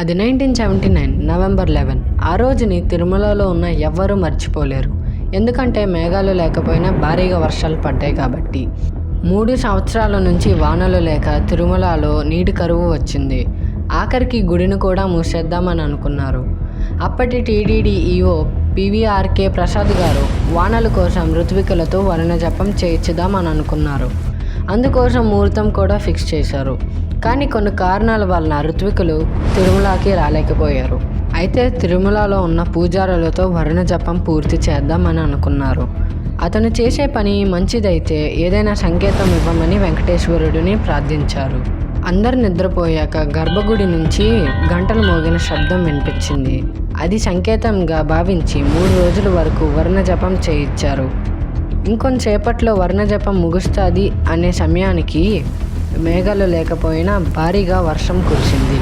అది 1979 నవంబర్ 11. ఆ రోజుని తిరుమలలో ఉన్న ఎవ్వరూ మర్చిపోలేరు. ఎందుకంటే మేఘాలు లేకపోయినా భారీగా వర్షాలు పడ్డాయి కాబట్టి. 3 సంవత్సరాల నుంచి వానలు లేక తిరుమలలో నీటి కరువు వచ్చింది. ఆఖరికి గుడిని కూడా మూసేద్దామని అనుకున్నారు. అప్పటి టీటీడీ ఈవో పీవీఆర్కే ప్రసాద్ గారు వానల కోసం ఋత్వికులతో వరుణ జపం చేయించుదామని అనుకున్నారు. అందుకోసం ముహూర్తం కూడా ఫిక్స్ చేశారు. కానీ కొన్ని కారణాల వలన ఋత్వికులు తిరుమలకి రాలేకపోయారు. అయితే తిరుమలలో ఉన్న పూజారులతో వరుణ జపం పూర్తి చేద్దామని అనుకున్నారు. అతను చేసే పని మంచిదైతే ఏదైనా సంకేతం ఇవ్వమని వెంకటేశ్వరుడిని ప్రార్థించారు. అందరు నిద్రపోయాక గర్భగుడి నుంచి గంటలు మోగిన శబ్దం వినిపించింది. అది సంకేతంగా భావించి 3 రోజుల వరకు వరుణ జపం చేయించారు. ఇంకొంతసేపట్లో వరుణ జపం ముగుస్తుంది అనే సమయానికి మేఘాలు లేకపోయినా భారీగా వర్షం కురిసింది.